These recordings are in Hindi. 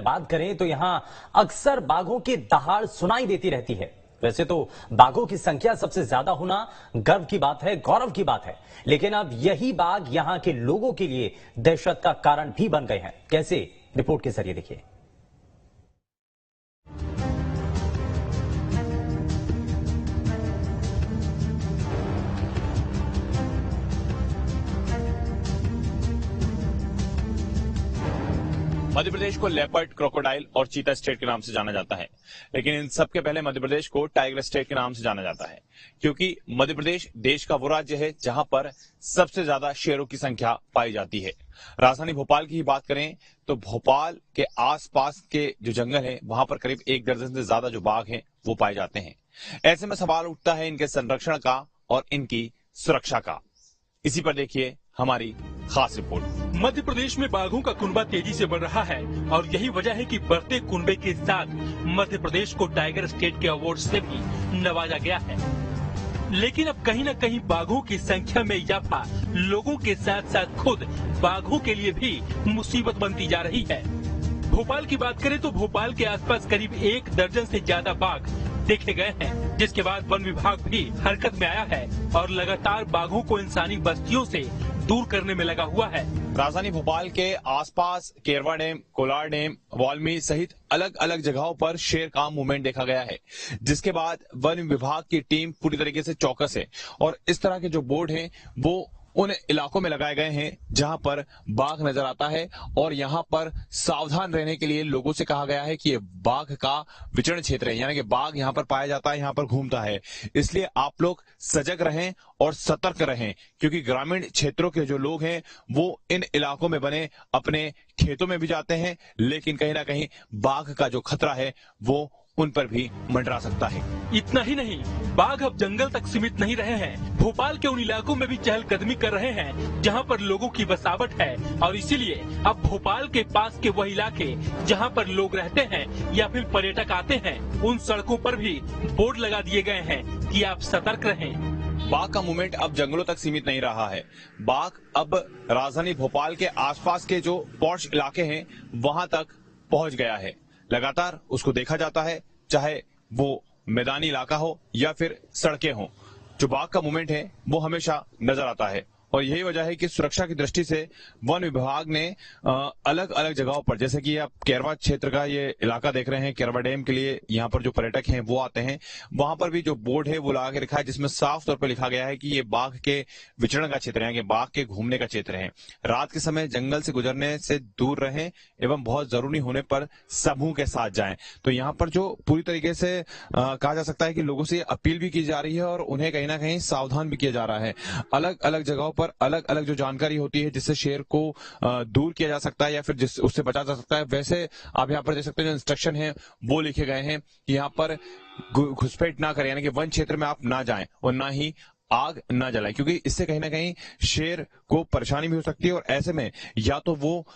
बात करें तो यहां अक्सर बाघों की दहाड़ सुनाई देती रहती है। वैसे तो बाघों की संख्या सबसे ज्यादा होना गर्व की बात है, गौरव की बात है, लेकिन अब यही बाघ यहां के लोगों के लिए दहशत का कारण भी बन गए हैं। कैसे, रिपोर्ट के जरिए देखिए। मध्य प्रदेश को लेपर्ड, क्रोकोडाइल और चीता स्टेट के नाम से जाना जाता है, लेकिन इन सबके पहले मध्य प्रदेश को टाइगर स्टेट के नाम से जाना जाता है, क्योंकि मध्य प्रदेश देश का वो राज्य है जहां पर सबसे ज्यादा शेरों की संख्या पाई जाती है। राजधानी भोपाल की ही बात करें तो भोपाल के आसपास के जो जंगल है वहां पर करीब 1 दर्जन से ज्यादा जो बाघ हैं वो पाए जाते हैं। ऐसे में सवाल उठता है इनके संरक्षण का और इनकी सुरक्षा का। इसी पर देखिए हमारी खास रिपोर्ट। मध्य प्रदेश में बाघों का कुनबा तेजी से बढ़ रहा है और यही वजह है कि बढ़ते कुनबे के साथ मध्य प्रदेश को टाइगर स्टेट के अवार्ड से भी नवाजा गया है। लेकिन अब कहीं न कहीं बाघों की संख्या में इजाफा लोगों के साथ साथ खुद बाघों के लिए भी मुसीबत बनती जा रही है। भोपाल की बात करें तो भोपाल के आसपास करीब 1 दर्जन से ज्यादा बाघ देखे गए हैं, जिसके बाद वन विभाग भी हरकत में आया है और लगातार बाघों को इंसानी बस्तियों से दूर करने में लगा हुआ है। राजधानी भोपाल के आसपास केरवा डैम, कोलार डैम, वाल्मी सहित अलग अलग जगहों पर शेर का मूवमेंट देखा गया है, जिसके बाद वन विभाग की टीम पूरी तरीके से चौकस है और इस तरह के जो बोर्ड हैं वो उन इलाकों में लगाए गए हैं जहां पर बाघ नजर आता है और यहां पर सावधान रहने के लिए लोगों से कहा गया है कि ये बाघ का विचरण क्षेत्र है, यानी कि बाघ यहां पर पाया जाता है, यहां पर घूमता है, इसलिए आप लोग सजग रहें और सतर्क रहें, क्योंकि ग्रामीण क्षेत्रों के जो लोग हैं वो इन इलाकों में बने अपने खेतों में भी जाते हैं, लेकिन कहीं ना कहीं बाघ का जो खतरा है वो उन पर भी मंडरा सकता है। इतना ही नहीं, बाघ अब जंगल तक सीमित नहीं रहे हैं, भोपाल के उन इलाकों में भी चहलकदमी कर रहे हैं जहां पर लोगों की बसावट है और इसीलिए अब भोपाल के पास के वह इलाके जहां पर लोग रहते हैं या फिर पर्यटक आते हैं, उन सड़कों पर भी बोर्ड लगा दिए गए हैं कि आप सतर्क रहें। बाघ का मूवमेंट अब जंगलों तक सीमित नहीं रहा है। बाघ अब राजधानी भोपाल के आसपास के जो पॉश इलाके हैं वहां तक पहुंच गया है। लगातार उसको देखा जाता है, चाहे वो मैदानी इलाका हो या फिर सड़कें हों, जो बाघ का मूवमेंट है वो हमेशा नजर आता है और यही वजह है कि सुरक्षा की दृष्टि से वन विभाग ने अलग अलग जगहों पर, जैसे कि आप केरवा क्षेत्र का ये इलाका देख रहे हैं, केरवा डैम के लिए यहाँ पर जो पर्यटक हैं वो आते हैं, वहां पर भी जो बोर्ड है वो लगा के रखा है जिसमें साफ तौर पर लिखा गया है कि ये बाघ के विचरण का क्षेत्र है, कि बाघ के घूमने का क्षेत्र है। रात के समय जंगल से गुजरने से दूर रहें एवं बहुत जरूरी होने पर समूह के साथ जाएं। तो यहाँ पर जो पूरी तरीके से कहा जा सकता है कि लोगों से अपील भी की जा रही है और उन्हें कहीं ना कहीं सावधान भी किया जा रहा है। अलग अलग जगहों पर अलग अलग जो जानकारी होती है जिससे शेर को दूर किया जा सकता है या फिर जिस उससे बचा जा सकता है, वैसे आप यहाँ पर देख सकते हैं जो इंस्ट्रक्शन है वो लिखे गए हैं कि यहाँ पर घुसपैठ ना करें, यानी कि वन क्षेत्र में आप ना जाएं और ना ही आग ना जलाएं, क्योंकि इससे कहीं ना कहीं शेर को परेशानी भी हो सकती है और ऐसे में या तो वो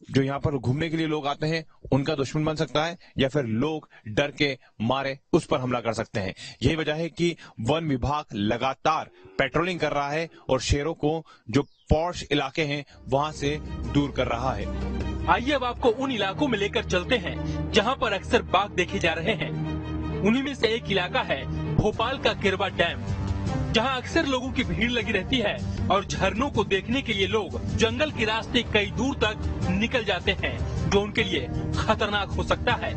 जो यहाँ पर घूमने के लिए लोग आते हैं उनका दुश्मन बन सकता है या फिर लोग डर के मारे उस पर हमला कर सकते हैं। यही वजह है कि वन विभाग लगातार पेट्रोलिंग कर रहा है और शेरों को जो पॉश इलाके हैं वहां से दूर कर रहा है। आइए अब आपको उन इलाकों में लेकर चलते हैं जहां पर अक्सर बाघ देखे जा रहे हैं। उन्हीं में से एक इलाका है भोपाल का केरवा डैम, जहां अक्सर लोगों की भीड़ लगी रहती है और झरनों को देखने के लिए लोग जंगल के रास्ते कई दूर तक निकल जाते हैं, जो उनके लिए खतरनाक हो सकता है।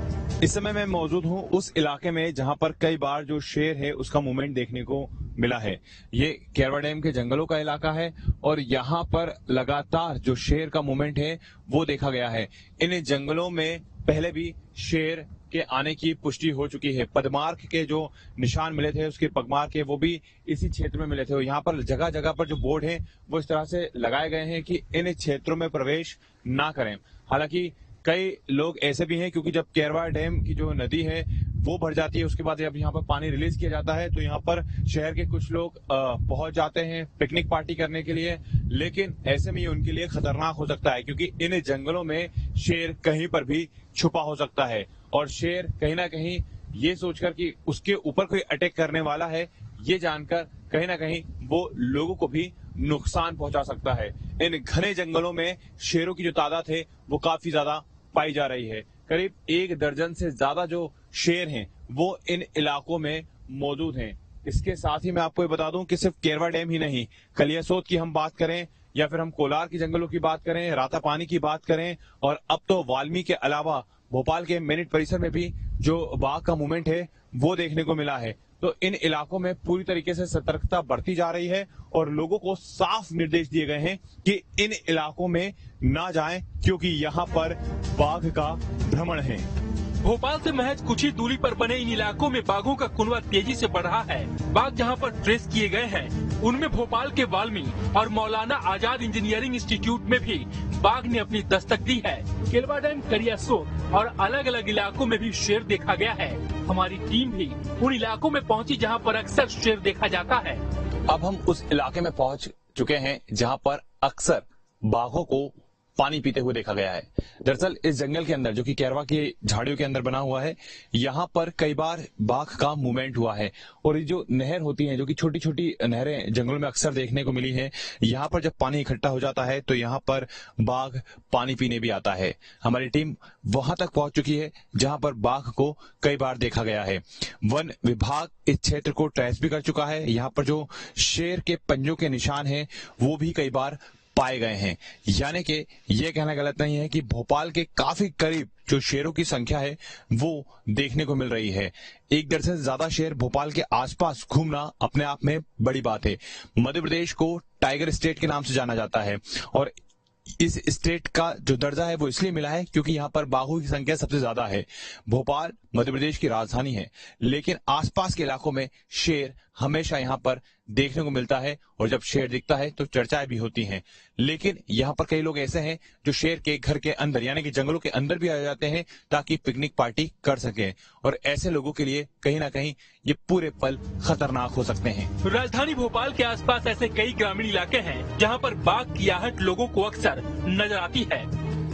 इस समय मैं मौजूद हूं उस इलाके में जहां पर कई बार जो शेर है उसका मूवमेंट देखने को मिला है। ये केरवा डैम के जंगलों का इलाका है और यहाँ पर लगातार जो शेर का मूवमेंट है वो देखा गया है। इन जंगलों में पहले भी शेर के आने की पुष्टि हो चुकी है। पदमार्क के जो निशान मिले थे, उसके पगमार्क के, वो भी इसी क्षेत्र में मिले थे और यहाँ पर जगह जगह पर जो बोर्ड है वो इस तरह से लगाए गए हैं कि इन क्षेत्रों में प्रवेश ना करें। हालांकि कई लोग ऐसे भी हैं, क्योंकि जब केरवा डैम की जो नदी है वो भर जाती है, उसके बाद जब यहाँ पर पानी रिलीज किया जाता है तो यहाँ पर शहर के कुछ लोग पहुंच जाते हैं पिकनिक पार्टी करने के लिए, लेकिन ऐसे में ये उनके लिए खतरनाक हो सकता है, क्योंकि इन जंगलों में शेर कहीं पर भी छुपा हो सकता है और शेर कहीं ना कहीं ये सोचकर कि उसके ऊपर कोई अटैक करने वाला है, ये जानकर कहीं ना कहीं वो लोगों को भी नुकसान पहुंचा सकता है। इन घने जंगलों में शेरों की जो तादाद है वो काफी ज्यादा पाई जा रही है। करीब 1 दर्जन से ज्यादा जो शेर हैं वो इन इलाकों में मौजूद हैं। इसके साथ ही मैं आपको ये बता दूं कि सिर्फ केरवा डैम ही नहीं, कलियासोत की हम बात करें या फिर हम कोलार की जंगलों की बात करें, रातापानी की बात करें, और अब तो वाल्मीकि के अलावा भोपाल के मेरिट परिसर में भी जो बाघ का मूवमेंट है वो देखने को मिला है। तो इन इलाकों में पूरी तरीके से सतर्कता बरती जा रही है और लोगों को साफ निर्देश दिए गए हैं कि इन इलाकों में ना जाएं, क्योंकि यहाँ पर बाघ का भ्रमण है। भोपाल से महज कुछ ही दूरी पर बने इन इलाकों में बाघों का कुनबा तेजी से बढ़ रहा है। बाघ जहां पर ट्रेस किए गए हैं, उनमें भोपाल के वाल्मीकि और मौलाना आजाद इंजीनियरिंग इंस्टीट्यूट में भी बाघ ने अपनी दस्तक दी है। केरवा डैम, कलियासोत और अलग अलग इलाकों में भी शेर देखा गया है। हमारी टीम भी उन इलाकों में पहुंची जहां पर अक्सर शेर देखा जाता है। अब हम उस इलाके में पहुंच चुके हैं जहां पर अक्सर बाघों को पानी पीते हुए देखा गया है। दरअसल इस जंगल के अंदर, जो कि केरवा की झाड़ियों के अंदर बना हुआ है, यहाँ पर कई बार बाघ का मूवमेंट हुआ है। और ये जो नहर होती है, जो कि छोटी छोटी नहरें जंगलों में अक्सर देखने को मिली है, यहाँ पर जब पानी इकट्ठा हो जाता है तो यहाँ पर बाघ पानी पीने भी आता है। हमारी टीम वहां तक पहुंच चुकी है जहां पर बाघ को कई बार देखा गया है। वन विभाग इस क्षेत्र को ट्रेस भी कर चुका है। यहाँ पर जो शेर के पंजों के निशान हैं वो भी कई बार पाए गए हैं। यानी कि ये कहना गलत नहीं है कि भोपाल के काफी करीब जो शेरों की संख्या है वो देखने को मिल रही है। 1 दर्जन से ज्यादा शेर भोपाल के आसपास घूमना अपने आप में बड़ी बात है। मध्य प्रदेश को टाइगर स्टेट के नाम से जाना जाता है और इस स्टेट का जो दर्जा है वो इसलिए मिला है क्योंकि यहाँ पर बाघों की संख्या सबसे ज्यादा है। भोपाल मध्य प्रदेश की राजधानी है, लेकिन आसपास के इलाकों में शेर हमेशा यहाँ पर देखने को मिलता है और जब शेर दिखता है तो चर्चाएं भी होती हैं। लेकिन यहाँ पर कई लोग ऐसे हैं जो शेर के घर के अंदर यानी कि जंगलों के अंदर भी आ जाते हैं ताकि पिकनिक पार्टी कर सकें, और ऐसे लोगों के लिए कहीं ना कहीं ये पूरे पल खतरनाक हो सकते हैं। राजधानी भोपाल के आसपास ऐसे कई ग्रामीण इलाके हैं जहां पर बाघ की आहट लोगों को अक्सर नजर आती है।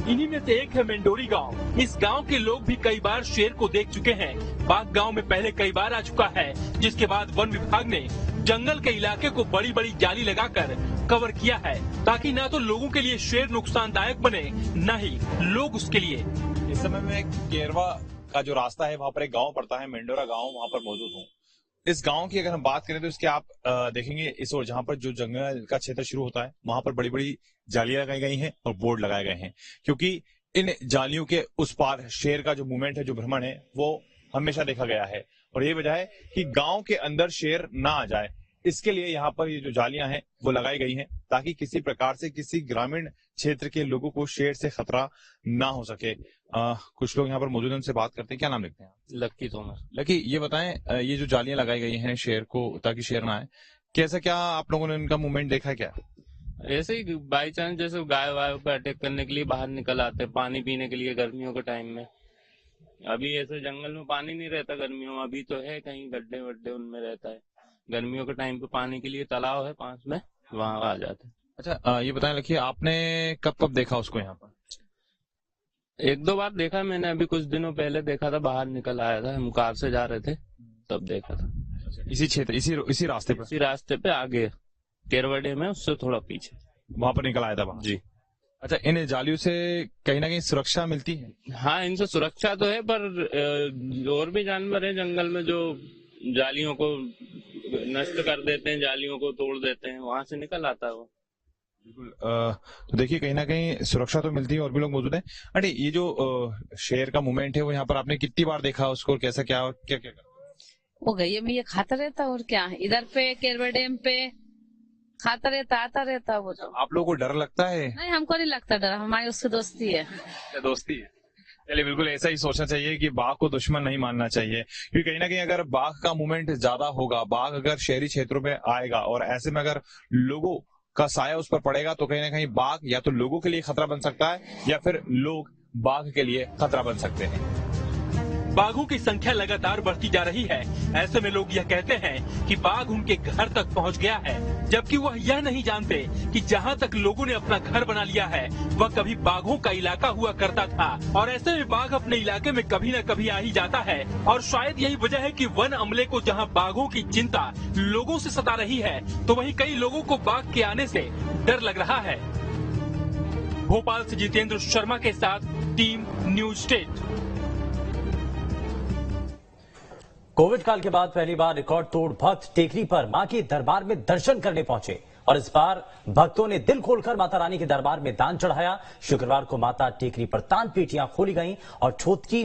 इन्हीं में से एक है मेंडोरी गांव। इस गांव के लोग भी कई बार शेर को देख चुके हैं। बाघ गांव में पहले कई बार आ चुका है, जिसके बाद वन विभाग ने जंगल के इलाके को बड़ी बड़ी जाली लगाकर कवर किया है ताकि न तो लोगों के लिए शेर नुकसानदायक बने, न ही लोग उसके लिए। इस समय में केरवा का जो रास्ता है वहाँ पर एक गाँव पड़ता है, मेंडोरा गाँव, वहाँ पर मौजूद हूँ। इस गांव की अगर हम बात करें तो इसके आप देखेंगे इस ओर जहां पर जो जंगल का क्षेत्र शुरू होता है वहां पर बड़ी बड़ी जालियां लगाई गई हैं और बोर्ड लगाए गए हैं, क्योंकि इन जालियों के उस पार शेर का जो मूवमेंट है, जो भ्रमण है, वो हमेशा देखा गया है। और ये वजह है कि गांव के अंदर शेर ना आ जाए, इसके लिए यहाँ पर ये जो जालियां हैं वो लगाई गई हैं ताकि किसी प्रकार से किसी ग्रामीण क्षेत्र के लोगों को शेर से खतरा ना हो सके। कुछ लोग यहाँ पर मौजूद हैं, उनसे बात करते हैं। क्या नाम लिखते हैं? लक्की तोमर। लकी, ये बताएं, ये जो जालियां लगाई गई हैं शेर को ताकि शेर ना आए, कैसा क्या आप लोगों ने इनका मूवमेंट देखा है क्या? ऐसे ही बाई चांस जैसे गाय वाय पर अटैक करने के लिए बाहर निकल आते हैं, पानी पीने के लिए गर्मियों के टाइम में। अभी ऐसे जंगल में पानी नहीं रहता गर्मियों में, अभी तो है कहीं गड्ढे वड्ढे उनमें रहता है। गर्मियों के टाइम पे पानी के लिए तालाब है पास में, वहाँ आ जाते हैं। अच्छा, ये बताएं लकी, आपने कब कब देखा उसको यहाँ पर? 1-2 बार देखा मैंने, अभी कुछ दिनों पहले देखा था, बाहर निकल आया था, हम कार से जा रहे थे तब देखा था। इसी क्षेत्र, इसी रास्ते पर? इसी रास्ते पे आगे केरवा डैम है, उससे थोड़ा पीछे वहां पर निकल आया था वहां? जी। अच्छा, इन जालियों से कहीं ना कहीं सुरक्षा मिलती है? हाँ, इनसे सुरक्षा तो है, पर और भी जानवर है जंगल में जो जालियों को नष्ट कर देते हैं, जालियों को तोड़ देते हैं, वहां से निकल आता है वो। बिल्कुल। तो देखिए कहीं ना कहीं सुरक्षा तो मिलती है और भी लोग मौजूद हैं। अरे ये जो शेर का मूवमेंट है वो यहाँ पर आपने कितनी बार देखा उसको, कैसा क्या और क्या क्या? वो गई है, ये खाता रहता और क्या, इधर पे केरवा डैम पे खाता रहता, आता रहता वो। तो आप लोगों को डर लगता है? नहीं, हमको नहीं लगता डर, हमारी उससे दोस्ती है। दोस्ती है? चलिए, बिल्कुल ऐसा ही सोचना चाहिए कि बाघ को दुश्मन नहीं मानना चाहिए, क्योंकि कहीं ना कहीं अगर बाघ का मूवमेंट ज्यादा होगा, बाघ अगर शहरी क्षेत्रों में आएगा और ऐसे में अगर लोगों का साया उस पर पड़ेगा तो कहीं ना कहीं बाघ या तो लोगों के लिए खतरा बन सकता है या फिर लोग बाघ के लिए खतरा बन सकते हैं। बाघों की संख्या लगातार बढ़ती जा रही है। ऐसे में लोग यह कहते हैं कि बाघ उनके घर तक पहुंच गया है, जबकि वह यह नहीं जानते कि जहां तक लोगों ने अपना घर बना लिया है वह कभी बाघों का इलाका हुआ करता था, और ऐसे में बाघ अपने इलाके में कभी न कभी आ ही जाता है। और शायद यही वजह है कि वन अमले को जहां बाघों की चिंता लोगों से सता रही है, तो वहीं कई लोगों को बाघ के आने से डर लग रहा है। भोपाल से जितेंद्र शर्मा के साथ टीम न्यूज स्टेट। कोविड काल के बाद पहली बार रिकॉर्ड तोड़ भक्त टेकरी पर मां के दरबार में दर्शन करने पहुंचे और इस बार भक्तों ने दिल खोलकर माता रानी के दरबार में दान चढ़ाया। शुक्रवार को माता टेकरी पर दान पेटियां खोली गईं और छोटकी